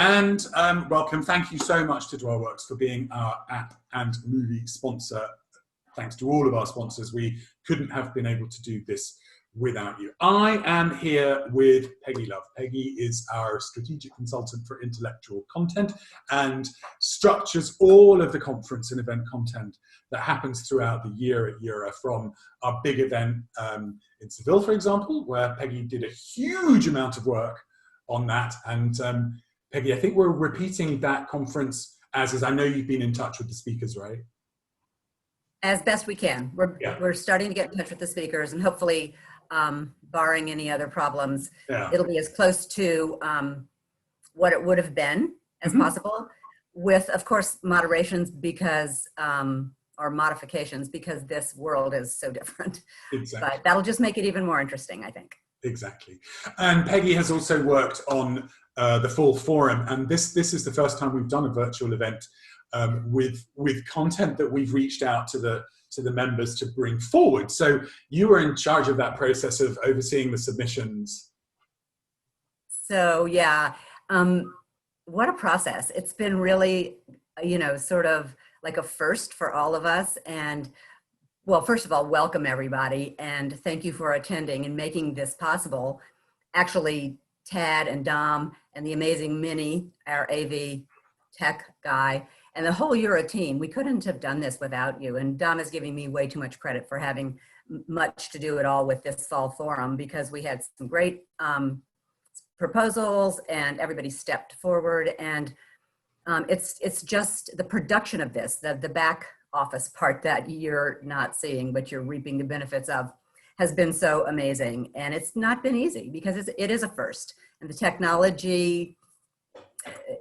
And welcome. Thank you so much to Dwellworks for being our app and movie sponsor. Thanks to all of our sponsors. We couldn't have been able to do this without you. I am here with Peggy Love. Peggy is our strategic consultant for intellectual content and structures all of the conference and event content that happens throughout the year at Eura, from our big event in Seville, for example, where Peggy did a huge amount of work on that. And Peggy, I think we're repeating that conference as I know you've been in touch with the speakers, right? As best we can. We're starting to get in touch with the speakers, and hopefully, barring any other problems, it'll be as close to what it would have been as possible, with, of course, moderations because, or modifications, because this world is so different. Exactly. But that'll just make it even more interesting, I think. Exactly. And Peggy has also worked on the Fall Forum, and this is the first time we've done a virtual event with content that we've reached out to the members to bring forward. So you were in charge of that process of overseeing the submissions. So yeah, what a process. It's been really, sort of like a first for all of us. And well, first of all, welcome everybody, and thank you for attending and making this possible. Actually, Tad and Dom and the amazing Minnie, our AV tech guy, and the whole Eura team. We couldn't have done this without you. And Dom is giving me way too much credit for having much to do at all with this fall forum, because we had some great proposals and everybody stepped forward. And it's just the production of this, the back office part that you're not seeing, but you're reaping the benefits of, has been so amazing. And it's not been easy because it is a first, and the technology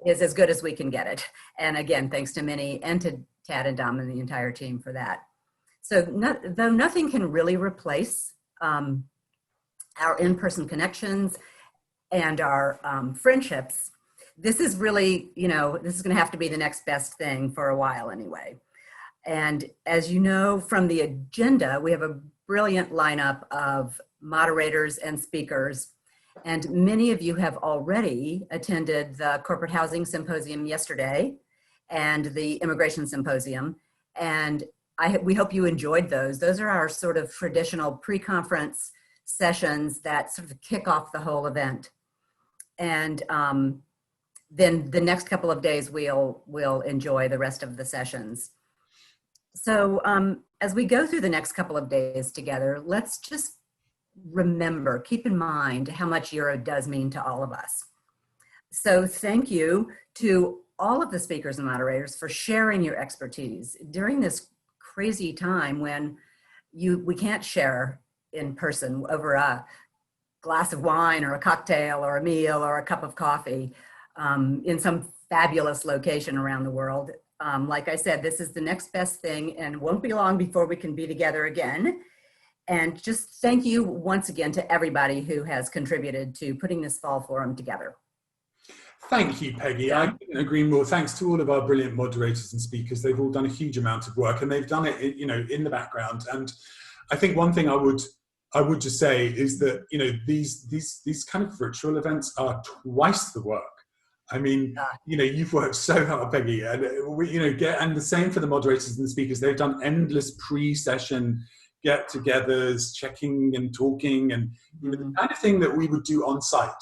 is as good as we can get it. And again, thanks to Minnie and to Tad and Dom and the entire team for that. So though nothing can really replace our in-person connections and our friendships, this is really, this is going to have to be the next best thing for a while anyway. And as you know from the agenda, we have a brilliant lineup of moderators and speakers. And many of you have already attended the Corporate Housing Symposium yesterday and the Immigration Symposium. And we hope you enjoyed those. Those are our sort of traditional pre-conference sessions that sort of kick off the whole event. And then the next couple of days, we'll enjoy the rest of the sessions. So as we go through the next couple of days together, let's just remember, keep in mind how much Euro does mean to all of us. So thank you to all of the speakers and moderators for sharing your expertise during this crazy time when we can't share in person over a glass of wine or a cocktail or a meal or a cup of coffee in some fabulous location around the world. Like I said, this is the next best thing, and won't be long before we can be together again. And just thank you once again to everybody who has contributed to putting this fall forum together. Thank you, Peggy. I couldn't agree more. Thanks to all of our brilliant moderators and speakers. They've all done a huge amount of work, and they've done it, in the background. And I think one thing I would just say is that, these kind of virtual events are twice the work. I mean, you've worked so hard, Peggy, and and the same for the moderators and the speakers. They've done endless pre-session get-togethers, checking and talking, and the kind of thing that we would do on site.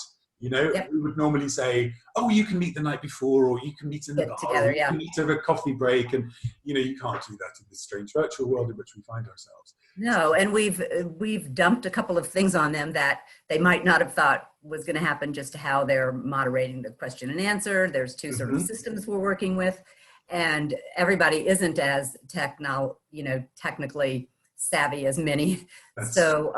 We would normally say, "Oh, you can meet the night before, or you can meet in the bar, together, you can meet over a coffee break," and you can't do that in this strange virtual world in which we find ourselves. No, and we've dumped a couple of things on them that they might not have thought was going to happen, just to how they're moderating the question and answer. There's two sort of systems we're working with, and everybody isn't as technically savvy as Minnie. So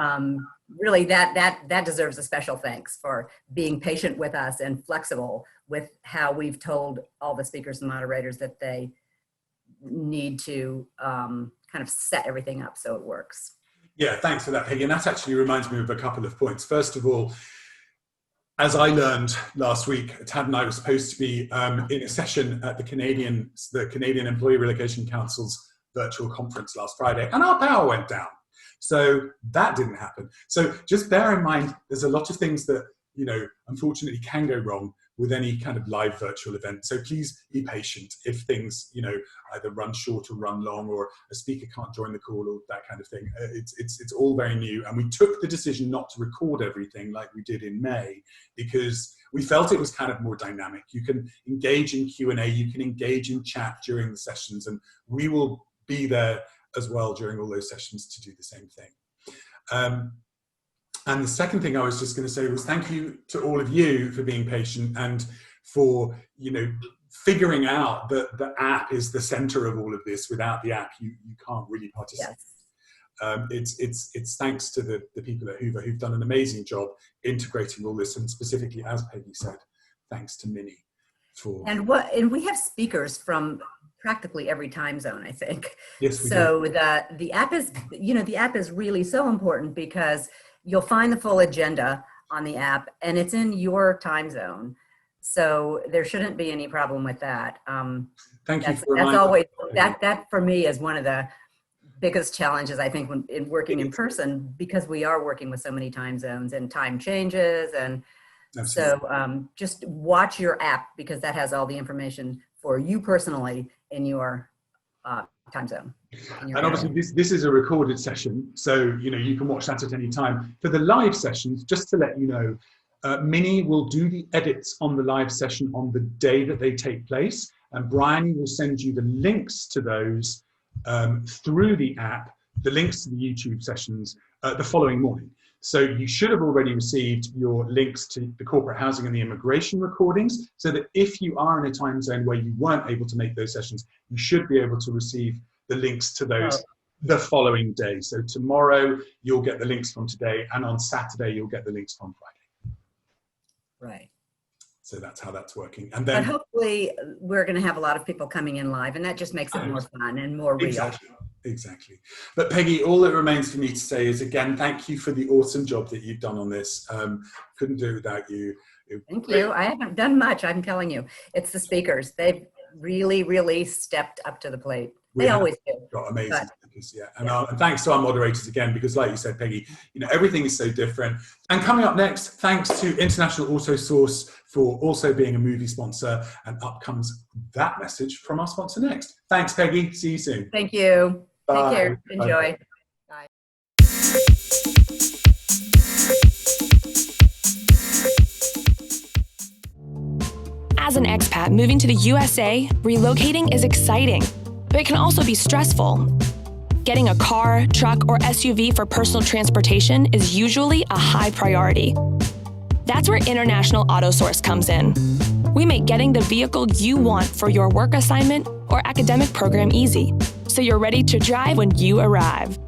really that deserves a special thanks for being patient with us and flexible with how we've told all the speakers and moderators that they need to kind of set everything up so it works. Yeah, thanks for that, Peggy. And that actually reminds me of a couple of points. First of all, as I learned last week, Tad and I were supposed to be in a session at the Canadian Employee Relocation Council's virtual conference last Friday, and our power went down. So that didn't happen. So just bear in mind, there's a lot of things that, unfortunately can go wrong with any kind of live virtual event. So please be patient if things, either run short or run long, or a speaker can't join the call or that kind of thing. It's all very new. And we took the decision not to record everything like we did in May, because we felt it was kind of more dynamic. You can engage in Q&A, you can engage in chat during the sessions, and we will be there as well during all those sessions to do the same thing. And the second thing I was just going to say was thank you to all of you for being patient and for, figuring out that the app is the center of all of this. Without the app, you can't really participate. Yes. It's thanks to the people at Hoover who've done an amazing job integrating all this, and specifically, as Peggy said, thanks to Minnie for. And we have speakers from practically every time zone, I think. Yes, we do. So the app is, the app is really so important, because you'll find the full agenda on the app, and it's in your time zone. So there shouldn't be any problem with that. Thank you. That's always that for me is one of the biggest challenges, I think, when in working in person, because we are working with so many time zones and time changes, and Absolutely. So just watch your app, because that has all the information for you personally in your time zone. And obviously this is a recorded session, so you can watch that at any time. For the live sessions, just to let you know, Minnie will do the edits on the live session on the day that they take place, and Bryony will send you the links to those through the app, the links to the YouTube sessions the following morning. So you should have already received your links to the corporate housing and the immigration recordings, so that if you are in a time zone where you weren't able to make those sessions, you should be able to receive the links to those the following day. So tomorrow you'll get the links from today, and on Saturday you'll get the links from Friday. Right. So that's how that's working. And then, but hopefully we're going to have a lot of people coming in live, and that just makes it more fun and more real. Exactly. But Peggy, all that remains for me to say is, again, thank you for the awesome job that you've done on this. Couldn't do it without you. Thank you. I haven't done much, I'm telling you. It's the speakers. They've really, really stepped up to the plate. They always do. Got amazing speakers, yeah. And thanks to our moderators again, because like you said, Peggy, everything is so different. And coming up next, thanks to International Auto Source for also being a movie sponsor. And up comes that message from our sponsor next. Thanks, Peggy. See you soon. Thank you. Bye. Take care. Enjoy. Bye. As an expat moving to the USA, relocating is exciting, but it can also be stressful. Getting a car, truck, or SUV for personal transportation is usually a high priority. That's where International Auto Source comes in. We make getting the vehicle you want for your work assignment or academic program easy, so you're ready to drive when you arrive.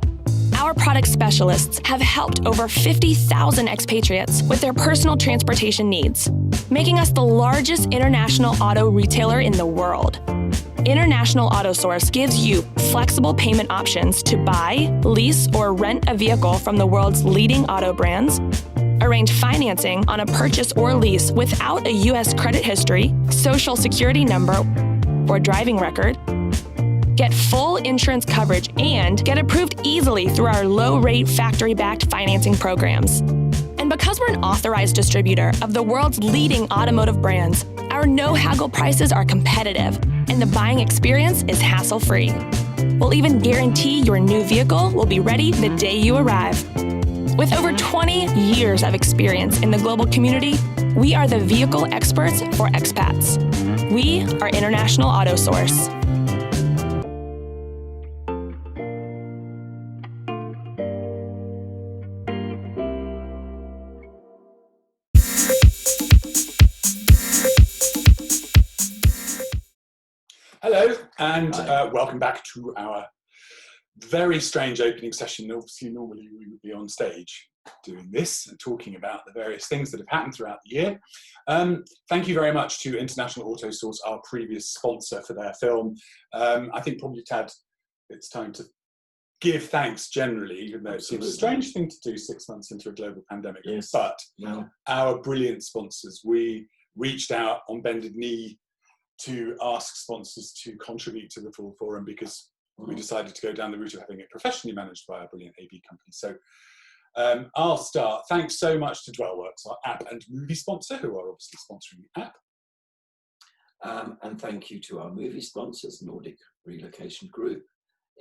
Our product specialists have helped over 50,000 expatriates with their personal transportation needs, making us the largest international auto retailer in the world. International Auto Source gives you flexible payment options to buy, lease, or rent a vehicle from the world's leading auto brands, arrange financing on a purchase or lease without a U.S. credit history, social security number, or driving record, get full insurance coverage, and get approved easily through our low-rate factory-backed financing programs. And because we're an authorized distributor of the world's leading automotive brands, our no-haggle prices are competitive, and the buying experience is hassle-free. We'll even guarantee your new vehicle will be ready the day you arrive. With over 20 years of experience in the global community, we are the vehicle experts for expats. We are International Auto Source. Hello, and welcome back to our very strange opening session. Obviously, normally we would be on stage doing this and talking about the various things that have happened throughout the year. Thank you very much to International Auto Source, our previous sponsor for their film. I think probably, Tad, it's time to give thanks generally, even though it seems a strange thing to do 6 months into a global pandemic. Yes. But our brilliant sponsors, we reached out on bended knee to ask sponsors to contribute to the full forum, because we decided to go down the route of having it professionally managed by a brilliant AV company. So I'll start. Thanks so much to Dwellworks, our app and movie sponsor, who are obviously sponsoring the app. And thank you to our movie sponsors, Nordic Relocation Group,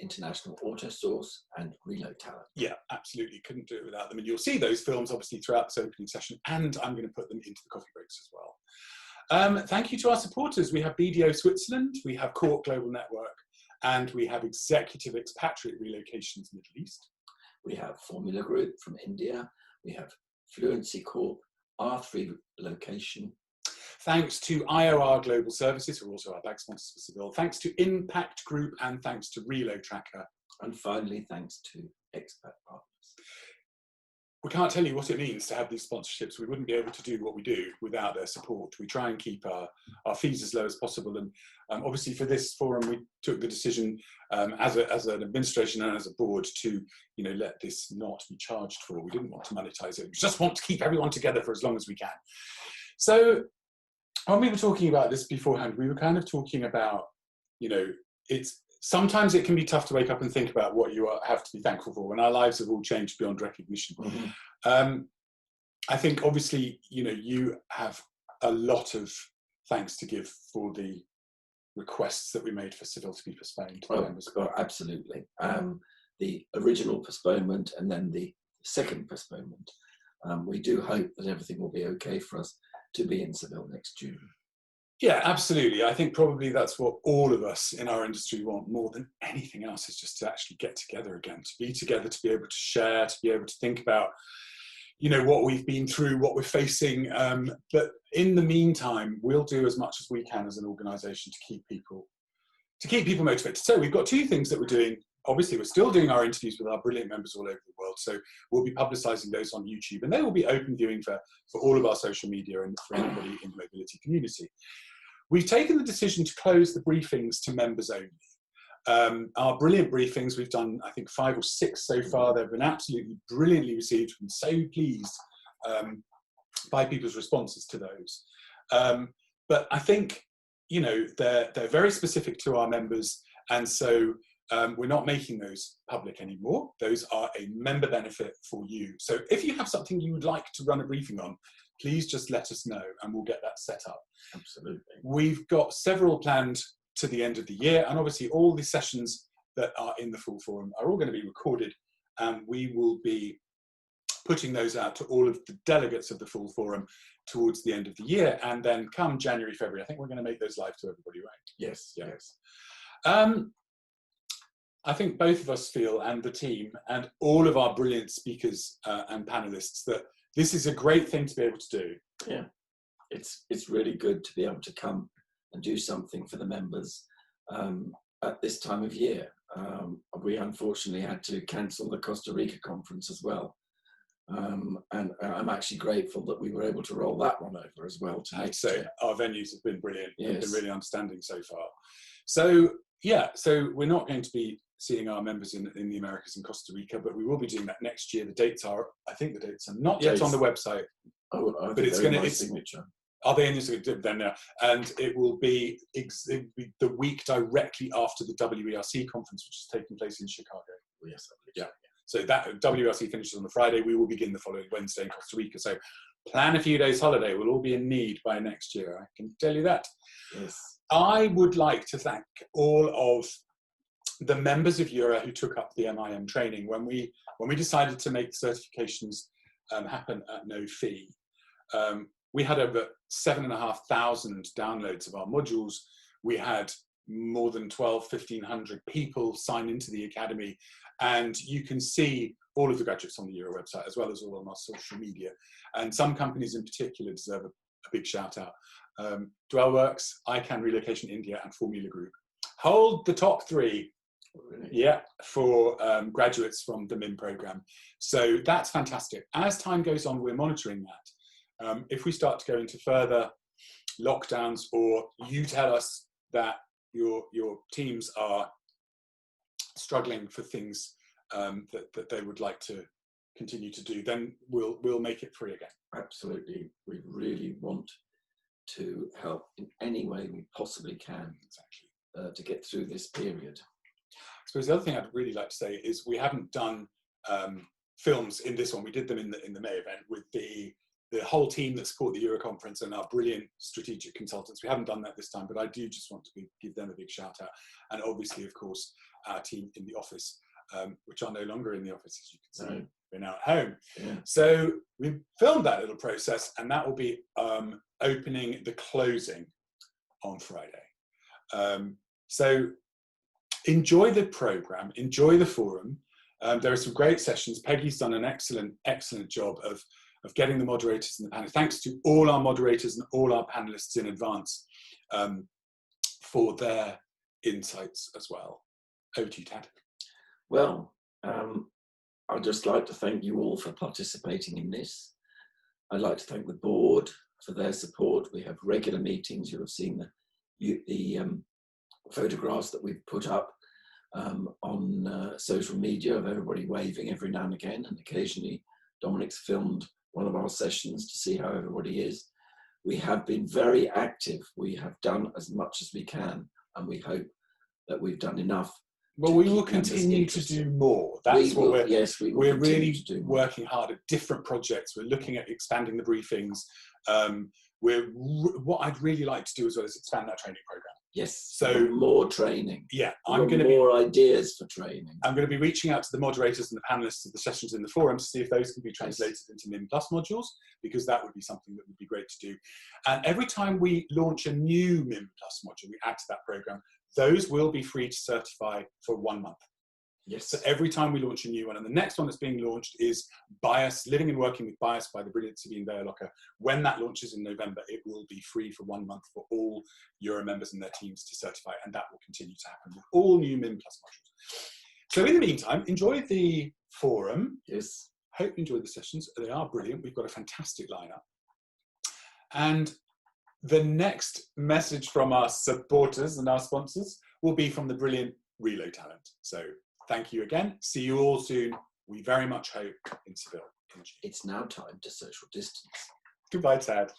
International Auto Source, and Reload Talent. Yeah, absolutely. Couldn't do it without them. And you'll see those films, obviously, throughout this opening session, and I'm going to put them into the coffee breaks as well. Thank you to our supporters. We have BDO Switzerland, we have Cork Global Network, and we have Executive Expatriate Relocations Middle East. We have Formula Group from India. We have Fluency Corp, R3 Location. Thanks to IOR Global Services, who are also our bag sponsors for Seville. Thanks to Impact Group, and thanks to Reload Tracker. And finally, thanks to Expat Partners. We can't tell you what it means to have these sponsorships. We wouldn't be able to do what we do without their support. We try and keep our fees as low as possible. And obviously for this forum, we took the decision as an administration and as a board to, let this not be charged for. We didn't want to monetize it. We just want to keep everyone together for as long as we can. So when we were talking about this beforehand, we were kind of talking about, sometimes it can be tough to wake up and think about what you have to be thankful for when our lives have all changed beyond recognition. Mm-hmm. I think obviously, you have a lot of thanks to give for the requests that we made for Seville to be postponed. Absolutely. The original postponement and then the second postponement. We do hope that everything will be okay for us to be in Seville next June. Yeah, absolutely. I think probably that's what all of us in our industry want more than anything else, is just to actually get together again, to be together, to be able to share, to be able to think about, what we've been through, what we're facing. But in the meantime, we'll do as much as we can as an organisation to keep people motivated. So we've got two things that we're doing. Obviously, we're still doing our interviews with our brilliant members all over the world. So we'll be publicising those on YouTube, and they will be open viewing for all of our social media and for anybody in the mobility community. We've taken the decision to close the briefings to members only. Our brilliant briefings, we've done, I think, 5 or 6 so far. They've been absolutely brilliantly received. I'm so pleased by people's responses to those. But I think, they're very specific to our members. And so we're not making those public anymore. Those are a member benefit for you. So if you have something you would like to run a briefing on, please just let us know and we'll get that set up. Absolutely. We've got several planned to the end of the year, and obviously all the sessions that are in the full forum are all going to be recorded, and we will be putting those out to all of the delegates of the full forum towards the end of the year. And then come January, February, I think we're going to make those live to everybody, right? Yes. I think both of us feel, and the team, and all of our brilliant speakers and panelists, that this is a great thing to be able to do. Yeah, it's really good to be able to come and do something for the members at this time of year. We unfortunately had to cancel the Costa Rica conference as well. And I'm actually grateful that we were able to roll that one over as well. I'd say our venues have been brilliant. Yes. They've been really understanding so far. So we're not going to be seeing our members in the Americas and Costa Rica, but we will be doing that next year. I think the dates are not yet on the website. Oh, but it's going to, signature. Are they in your signature? Then now, and it will be the week directly after the WERC conference, which is taking place in Chicago. Yes, yeah. So that WERC finishes on the Friday. We will begin the following Wednesday in Costa Rica. So plan a few days holiday. We'll all be in need by next year. I can tell you that. Yes. I would like to thank all of the members of EURA who took up the MIM training when we decided to make certifications happen at no fee. We had over 7,500 downloads of our modules. We had more than 1,500 people sign into the Academy, and you can see all of the graduates on the EURA website, as well as all on our social media. And some companies in particular deserve a big shout out. Dwellworks, ICANN Relocation India, and Formula Group hold the top 3. Really? Yeah, for graduates from the MIM program. So that's fantastic. As time goes on, we're monitoring that. If we start to go into further lockdowns, or you tell us that your teams are struggling for things that they would like to continue to do, then we'll make it free again. Absolutely. We really want to help in any way we possibly can, exactly, to get through this period. I suppose the other thing I'd really like to say is we haven't done films in this one. We did them in the May event with the whole team that support the Euro Conference and our brilliant strategic consultants. We haven't done that this time, but I do just want to give them a big shout out. And obviously, of course, our team in the office, which are no longer in the office, as you can see. We're now at home. Yeah. So we filmed that little process, and that will be opening the closing on Friday. So enjoy the program, enjoy the forum. There are some great sessions. Peggy's done an excellent job of getting the moderators and the panelists. Thanks to all our moderators and all our panelists in advance for their insights as well. Over to you, Tad. Well, I'd just like to thank you all for participating in this. I'd like to thank the board for their support. We have regular meetings. You'll have seen the photographs that we've put up on social media of everybody waving every now and again, and occasionally Dominic's filmed one of our sessions to see how everybody is. We have been very active. We have done as much as we can, and we hope that we've done enough. Well, we will continue to do more. That's what we're really working hard at different projects. We're looking at expanding the briefings. What I'd really like to do as well is expand that training program. Yes. So more training. Yeah, I'm going to more ideas for training. I'm going to be reaching out to the moderators and the panelists of the sessions in the forum to see if those can be translated into MIM Plus modules, because that would be something that would be great to do. And every time we launch a new MIM Plus module, we add to that program. Those will be free to certify for 1 month. Yes. So every time we launch a new one, and the next one that's being launched is Bias, Living and Working with Bias by the brilliant Sabine Beerlocker. When that launches in November, it will be free for 1 month for all Euro members and their teams to certify, and that will continue to happen with all new MIM Plus modules. So in the meantime, enjoy the forum. Yes. Hope you enjoy the sessions. They are brilliant. We've got a fantastic lineup. And the next message from our supporters and our sponsors will be from the brilliant Reload Talent. So thank you again. See you all soon. We very much hope in Seville. It's now time to social distance. Goodbye, Tad.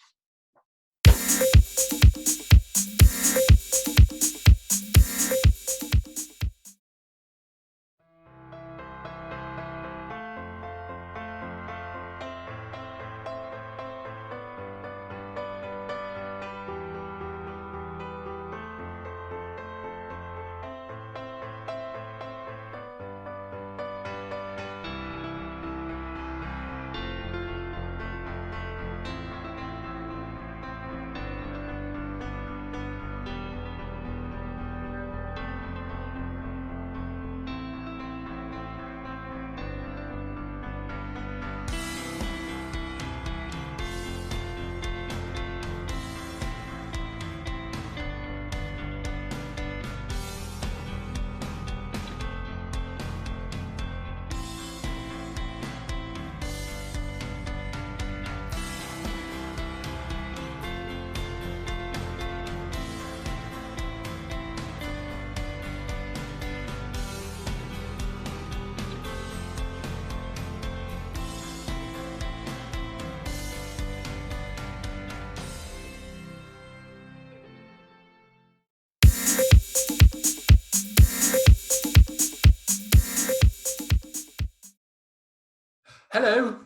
Hello,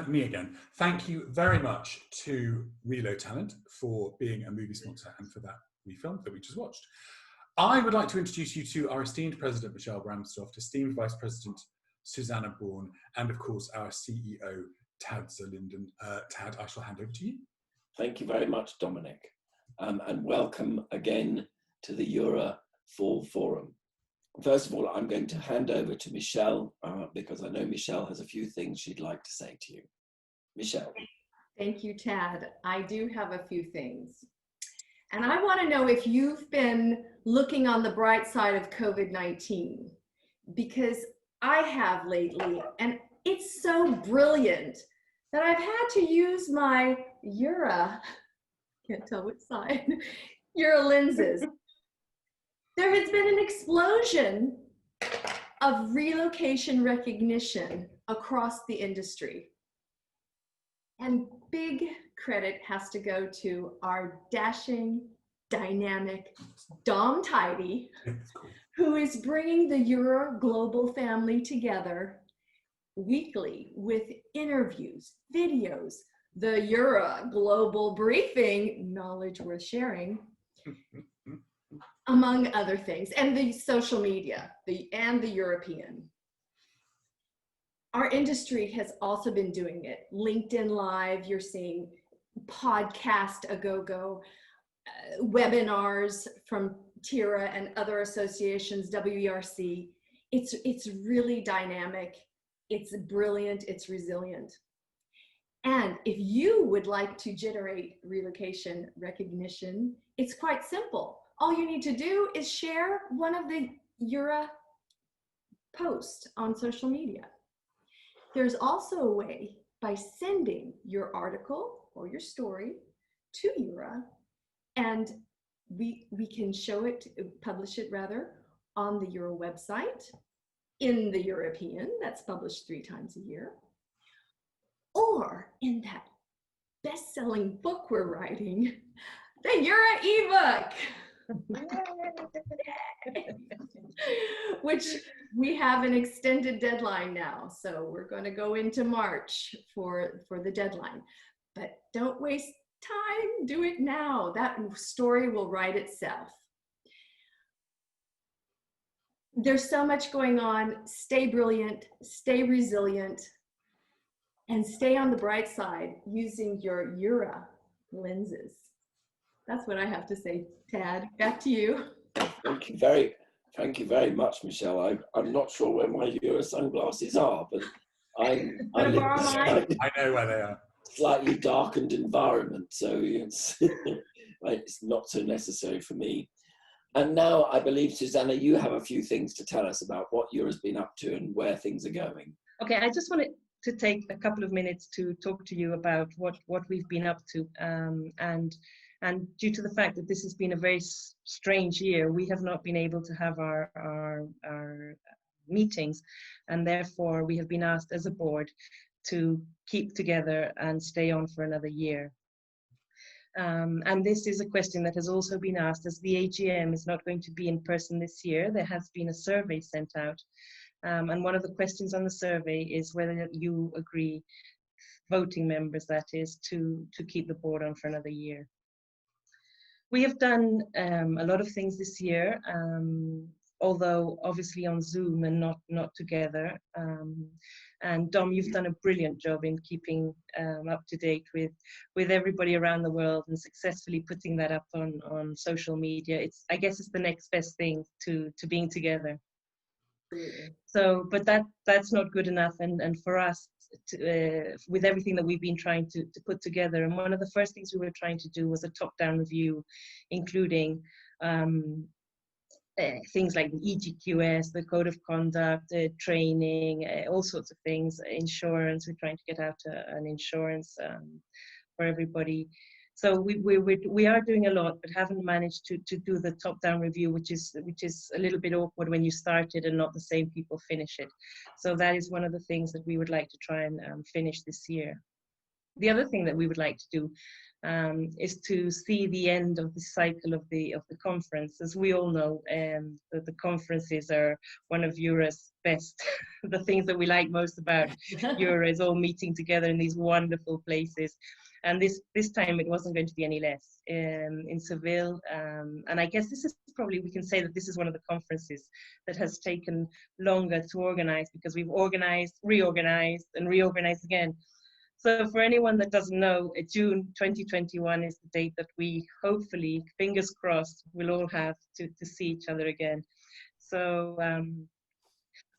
me again. Thank you very much to Reload Talent for being a movie sponsor and for that refilm that we just watched. I would like to introduce you to our esteemed President, Michelle Bramstoft, esteemed Vice President, Susanna Bourne, and of course, our CEO, Tad Zerlinden. Tad, I shall hand over to you. Thank you very much, Dominic. And welcome again to the Euro Fall Forum. First of all, I'm going to hand over to Michelle because I know Michelle has a few things she'd like to say to you. Michelle. Thank you, Tad. I do have a few things. And I want to know if you've been looking on the bright side of COVID-19, because I have lately, and it's so brilliant that I've had to use my can't tell which side, lenses. There has been an explosion of relocation recognition across the industry. And big credit has to go to our dashing, dynamic Dom Tidy, who is bringing the Euro global family together weekly with interviews, videos, the Eura global briefing, knowledge worth sharing, among other things, and the social media, and the European. Our industry has also been doing it. LinkedIn Live, you're seeing podcast a go-go, webinars from TIRA and other associations, WERC. It's really dynamic, it's brilliant, it's resilient. And if you would like to generate relocation recognition, it's quite simple. All you need to do is share one of the Eura posts on social media. There's also a way by sending your article or your story to Eura, and we can show it, publish it rather, on the Eura website, in the European, that's published 3 times a year, or in that best-selling book we're writing, the Eura ebook. Which we have an extended deadline now, so we're going to go into March for the deadline. But don't waste time, do it now. That story will write itself. There's so much going on. Stay brilliant, stay resilient, and stay on the bright side using your Eura lenses. That's what I have to say, Tad. Back to you. Thank you very much, Michelle. I'm not sure where my Euro sunglasses are, but I live in a I know where they are. slightly darkened environment, so it's it's not so necessary for me. And now I believe, Susanna, you have a few things to tell us about what Euro's been up to and where things are going. Okay, I just wanted to take a couple of minutes to talk to you about what we've been up to, and due to the fact that this has been a very strange year, we have not been able to have our meetings, and therefore we have been asked as a board to keep together and stay on for another year. And this is a question that has also been asked, as the AGM is not going to be in person this year. There has been a survey sent out, and one of the questions on the survey is whether you agree, voting members that is, to keep the board on for another year. We have done a lot of things this year, although obviously on Zoom and not together. And Dom, you've done a brilliant job in keeping up to date with everybody around the world and successfully putting that up on social media. I guess it's the next best thing to being together. So, but that's not good enough, and for us, with everything that we've been trying to put together, and one of the first things we were trying to do was a top-down review, including things like the EGQS, the code of conduct, training, all sorts of things, insurance. We're trying to get out an insurance for everybody. So we are doing a lot, but haven't managed to do the top-down review, which is a little bit awkward when you start it and not the same people finish it. So that is one of the things that we would like to try and finish this year. The other thing that we would like to do is to see the end of the cycle of the conference. As we all know, that the conferences are one of Eura's best, the things that we like most about Eura is all meeting together in these wonderful places. And this time it wasn't going to be any less in Seville. And I guess this is probably, we can say that this is one of the conferences that has taken longer to organize, because we've organized, reorganized, and reorganized again. So for anyone that doesn't know, June 2021 is the date that we hopefully, fingers crossed, will all have to see each other again. So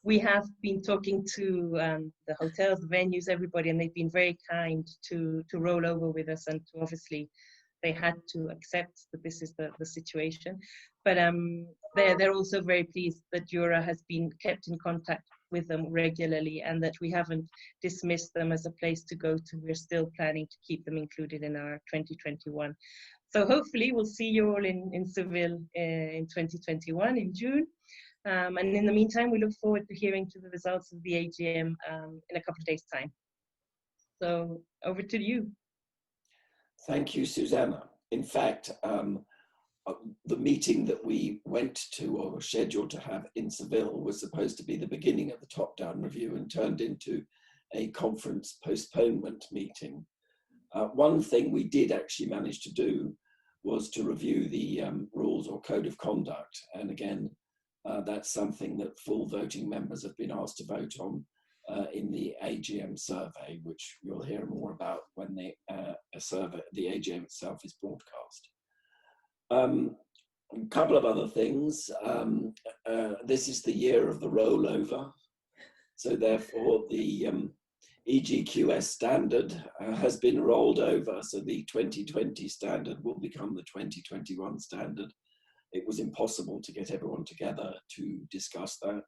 we have been talking to the hotels, the venues, everybody, and they've been very kind to roll over with us, and to obviously they had to accept that this is the situation. But they're also very pleased that Eura has been kept in contact with them regularly, and that we haven't dismissed them as a place to go to. We're still planning to keep them included in our 2021. So hopefully we'll see you all in Seville in 2021 in June. And in the meantime, we look forward to hearing to the results of the AGM in a couple of days' time. So over to you. Thank you, Susanna. In fact, the meeting that we went to or were scheduled to have in Seville was supposed to be the beginning of the top-down review and turned into a conference postponement meeting. One thing we did actually manage to do was to review the rules or code of conduct. And again, that's something that full voting members have been asked to vote on in the AGM survey, which you'll hear more about when the AGM itself is broadcast. A couple of other things. This is the year of the rollover. So therefore the EGQS standard has been rolled over. So the 2020 standard will become the 2021 standard. It was impossible to get everyone together to discuss that.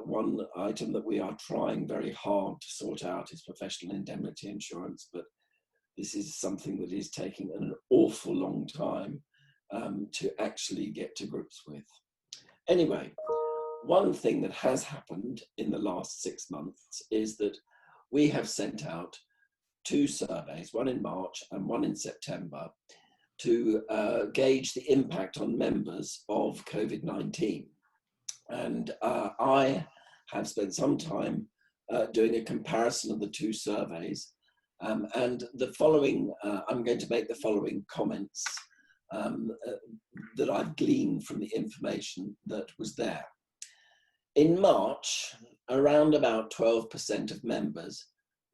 One item that we are trying very hard to sort out is professional indemnity insurance, but this is something that is taking an awful long time to actually get to grips with. Anyway, one thing that has happened in the last 6 months is that we have sent out 2 surveys, one in March and one in September, to gauge the impact on members of COVID-19. And I have spent some time doing a comparison of the 2 surveys. And the following, I'm going to make the following comments that I've gleaned from the information that was there. In March, around about 12% of members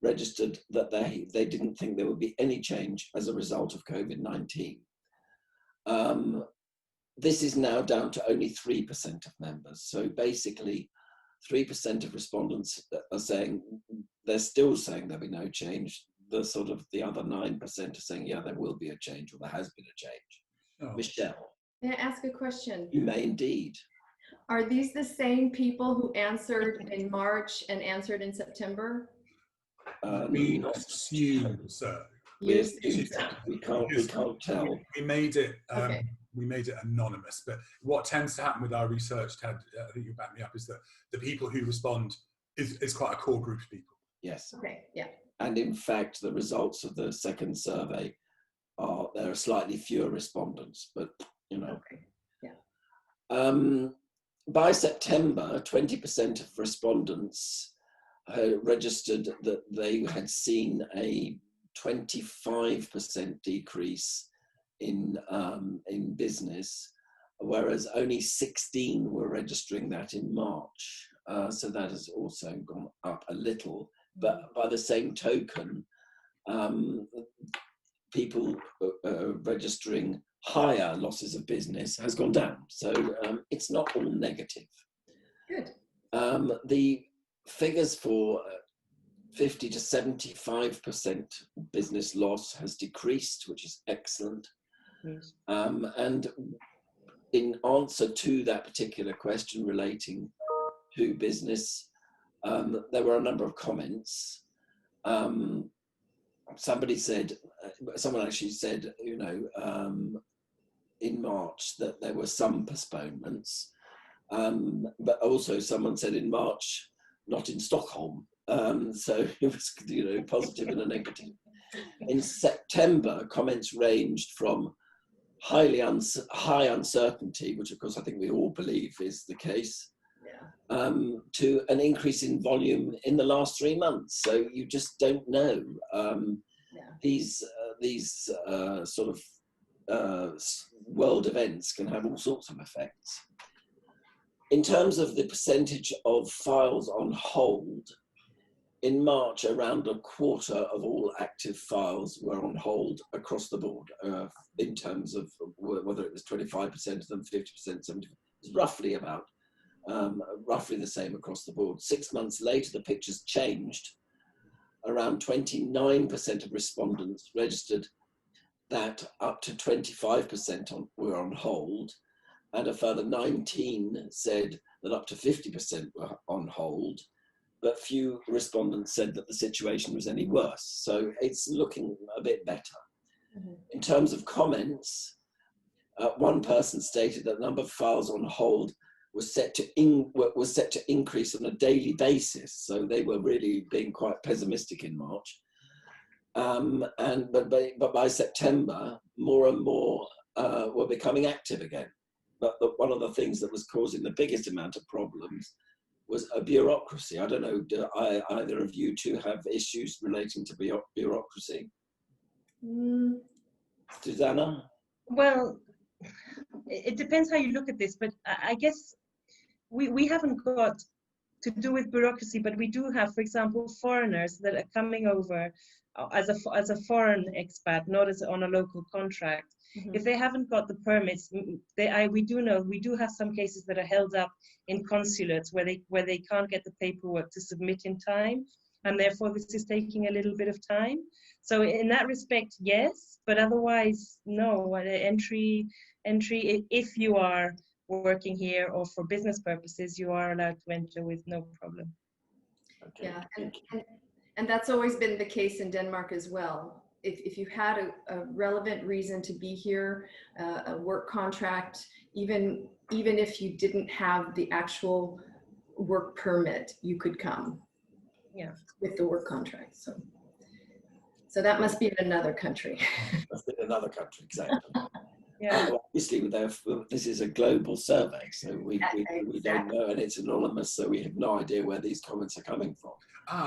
registered that they didn't think there would be any change as a result of COVID-19. This is now down to only 3% of members. So basically, 3% of respondents are saying, they're still saying there'll be no change. The other 9% are saying, yeah, there will be a change, or there has been a change. Oh. Michelle. May I ask a question? You may indeed. Are these the same people who answered in March and answered in September? We assume so. We can't tell. We made it. Okay. We made it anonymous, but what tends to happen with our research, Ted, I think you'll back me up, is that the people who respond is quite a core group of people. Yes. Okay. Yeah. And in fact, the results of the second survey there are slightly fewer respondents, but you know. Okay. Yeah. By September, 20% of respondents registered that they had seen a 25% decrease in business, whereas only 16 were registering that in March. So that has also gone up a little. But by the same token, people registering higher losses of business has gone down. So it's not all negative. Good. The figures for 50 to 75% business loss has decreased, which is excellent. Yes. And in answer to that particular question relating to business, there were a number of comments. Someone actually said, you know, in March that there were some postponements, but also someone said in March, not in Stockholm. So it was, you know, positive and a negative. In September, comments ranged from high uncertainty, which of course I think we all believe is the case, to an increase in volume in the last 3 months. So you just don't know. These sort of world events can have all sorts of effects. In terms of the percentage of files on hold, in March, around a quarter of all active files were on hold across the board, in terms of whether it was 25% of them, 50%, 70%, it's roughly about, roughly the same across the board. 6 months later, the picture's changed. Around 29% of respondents registered that up to 25% were on hold, and a further 19 said that up to 50% were on hold, but few respondents said that the situation was any worse. So it's looking a bit better. Mm-hmm. In terms of comments, one person stated that the number of files on hold was set to increase on a daily basis. So they were really being quite pessimistic in March. But by September, more and more were becoming active again. But one of the things that was causing the biggest amount of problems was a bureaucracy. I don't know, do either of you two have issues relating to bureaucracy? Susanna? Well, it depends how you look at this, but I guess we haven't got to do with bureaucracy, but we do have, for example, foreigners that are coming over as a foreign expat, not as on a local contract. Mhm. If they haven't got the permits, we do have some cases that are held up in consulates where they can't get the paperwork to submit in time, and therefore this is taking a little bit of time. So in that respect, yes, but otherwise, no. Entry, if you are working here or for business purposes, you are allowed to enter with no problem. Okay. Yeah, and that's always been the case in Denmark as well. If you had a relevant reason to be here, a work contract, even if you didn't have the actual work permit, you could come. Yeah. With the work contract. So that must be in another country. That's in another country, exactly. Yeah. Obviously, this is a global survey, so we don't know, and it's anonymous, so we have no idea where these comments are coming from.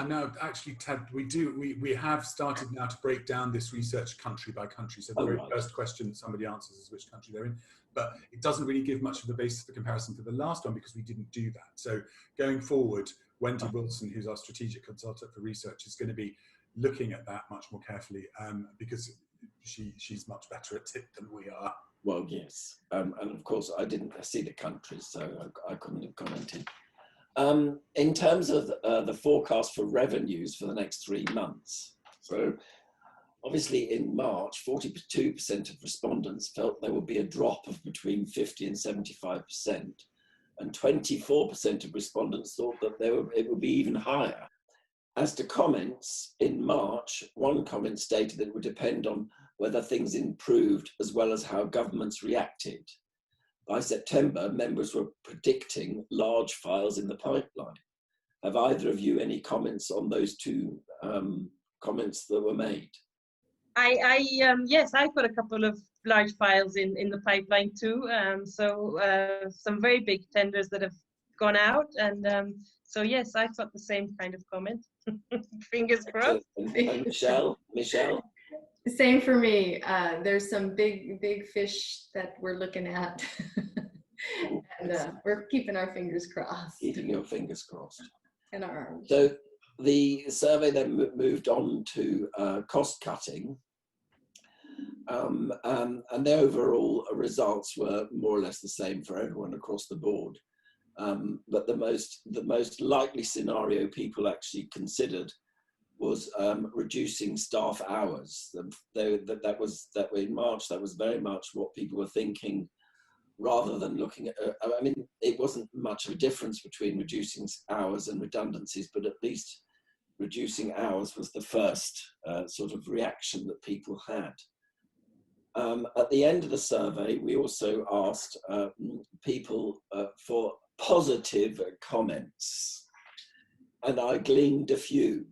No, actually, Ted, we have started now to break down this research country by country. So the very first question that somebody answers is which country they're in, but it doesn't really give much of a basis for comparison for the last one because we didn't do that. So going forward, Wendy Wilson, who's our strategic consultant for research, is going to be looking at that much more carefully because she's much better at it than we are. Well, yes, and of course I didn't see the countries, so I couldn't have commented. In terms of the forecast for revenues for the next 3 months, so obviously in March, 42% of respondents felt there would be a drop of between 50 and 75%, and 24% of respondents thought that it would be even higher. As to comments, in March, one comment stated that it would depend on whether things improved as well as how governments reacted. By September, members were predicting large files in the pipeline. Have either of you any comments on those two comments that were made? Yes, I've got a couple of large files in the pipeline too. Some very big tenders that have gone out, and so yes, I've got the same kind of comment. Fingers crossed. And Michelle? Same for me. There's some big fish that we're looking at, and we're keeping our fingers crossed. Keeping your fingers crossed. And our arms. So the survey then moved on to cost cutting, and the overall results were more or less the same for everyone across the board. But the most likely scenario people actually considered was reducing staff hours. That was in March. That was very much what people were thinking, rather than looking at. I mean, it wasn't much of a difference between reducing hours and redundancies, but at least reducing hours was the first sort of reaction that people had. At the end of the survey, we also asked people for positive comments, and I gleaned a few.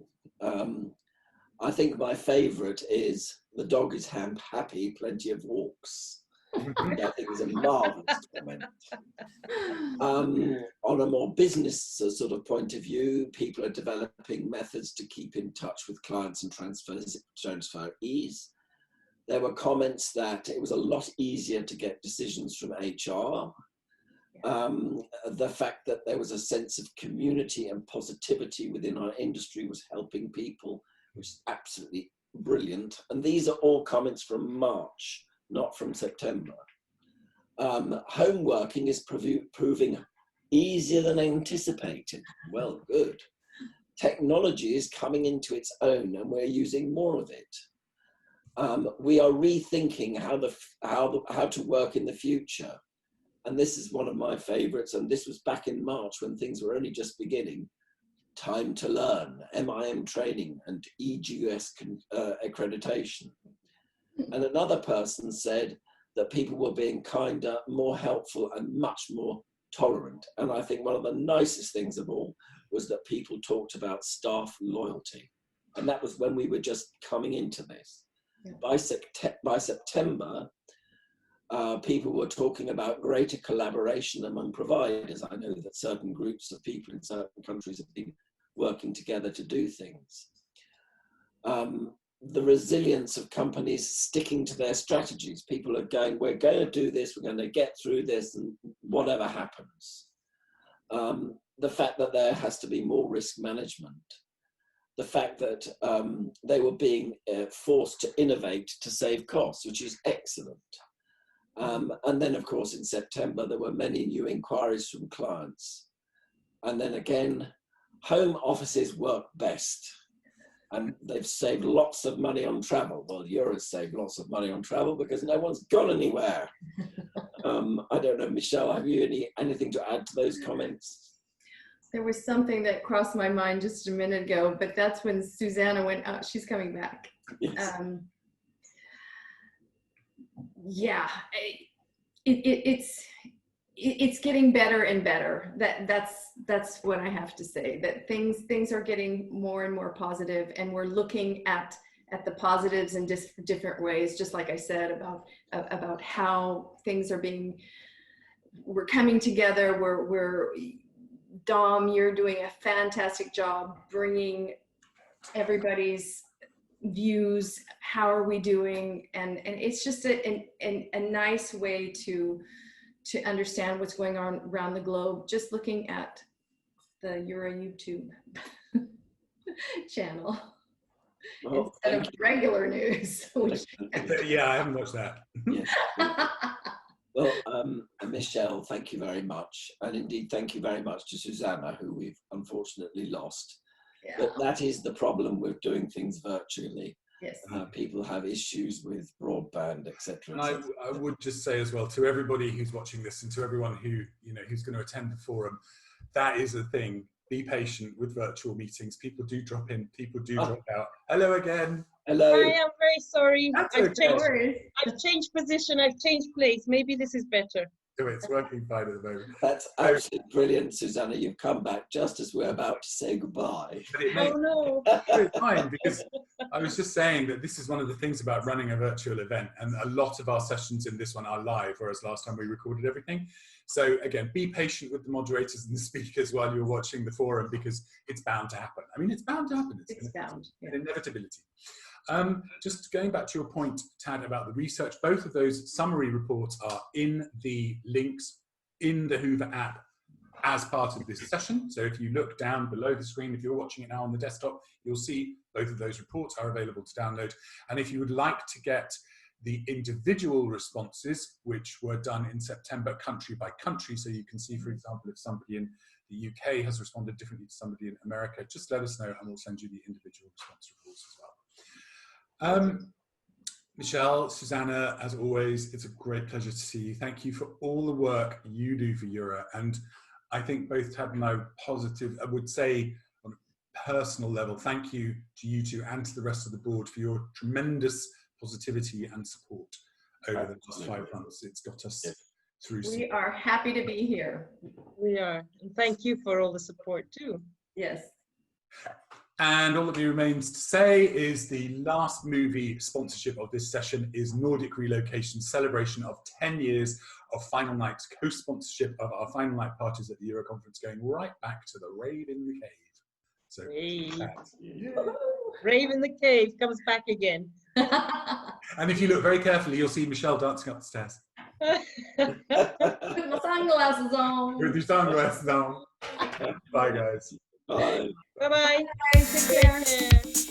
I think my favourite is "the dog is happy, plenty of walks." I think is a marvellous comment. On a more business sort of point of view, people are developing methods to keep in touch with clients and transfer ease. There were comments that it was a lot easier to get decisions from HR. The fact that there was a sense of community and positivity within our industry was helping people, which is absolutely brilliant. And these are all comments from March, not from September. Home working is proving easier than anticipated. Well, good. Technology is coming into its own and we're using more of it. We are rethinking how to work in the future. And this is one of my favorites, and this was back in March when things were only just beginning. Time to learn, MIM training and EGUS accreditation. And another person said that people were being kinder, more helpful and much more tolerant. And I think one of the nicest things of all was that people talked about staff loyalty. And that was when we were just coming into this. Yeah. By September, people were talking about greater collaboration among providers. I know that certain groups of people in certain countries have been working together to do things. The resilience of companies sticking to their strategies. People are going, we're going to do this, we're going to get through this, and whatever happens. The fact that there has to be more risk management. The fact that they were being forced to innovate to save costs, which is excellent. And then, of course, in September, there were many new inquiries from clients. And then again, home offices work best. And they've saved lots of money on travel. Well, Euro's saved lots of money on travel because no one's gone anywhere. I don't know, Michelle, have you anything to add to those comments? There was something that crossed my mind just a minute ago, but that's when Susanna went out. She's coming back. Yes. Yeah, it's getting better and better. That's what I have to say. That things are getting more and more positive, and we're looking at the positives in different ways. Just like I said about how things are we're coming together. We're Dom, you're doing a fantastic job bringing everybody's views. How are we doing? And it's just a nice way to understand what's going on around the globe. Just looking at the Euro YouTube channel instead of regular news. Yeah, I haven't watched that. Yeah. Well, Michelle, thank you very much. And indeed, thank you very much to Susanna, who we've unfortunately lost. Yeah. But that is the problem with doing things virtually. Yes. People have issues with broadband, etc. And I would just say as well to everybody who's watching this and to everyone who's going to attend the forum, that is a thing. Be patient with virtual meetings. People do drop in, people do drop out. Hello again. Hello. I am very sorry. That's I've okay. changed position. I've changed place. Maybe this is better. It's working fine at the moment. That's absolutely brilliant, Susanna. You've come back just as we're about to say goodbye. But it makes it's fine, because I was just saying that this is one of the things about running a virtual event, and a lot of our sessions in this one are live, whereas last time we recorded everything. So again, be patient with the moderators and the speakers while you're watching the forum, because it's bound to happen. I mean, it's bound to happen. It's bound. Yeah. An inevitability. Just going back to your point, Tad, about the research, both of those summary reports are in the links in the Hoover app as part of this session. So if you look down below the screen, if you're watching it now on the desktop, you'll see both of those reports are available to download. And if you would like to get the individual responses, which were done in September country by country, so you can see, for example, if somebody in the UK has responded differently to somebody in America, just let us know and we'll send you the individual response reports as well. Michelle, Susanna, as always, it's a great pleasure to see you. Thank you for all the work you do for Euro. And I think both Tad and I I would say on a personal level, thank you to you two and to the rest of the board for your tremendous positivity and support over the last 5 months. It's got us through. We are happy to be here. We are. And thank you for all the support too. Yes. And all that remains to say is the last movie sponsorship of this session is Nordic Relocation, celebration of 10 years of Final Night's co-sponsorship of our Final Night parties at the Euro Conference, going right back to the rave in the cave. So, Rave in the cave comes back again. And if you look very carefully, you'll see Michelle dancing up the stairs. With my sunglasses on. With your sunglasses on. Bye, guys. Bye. Bye-bye. Take care.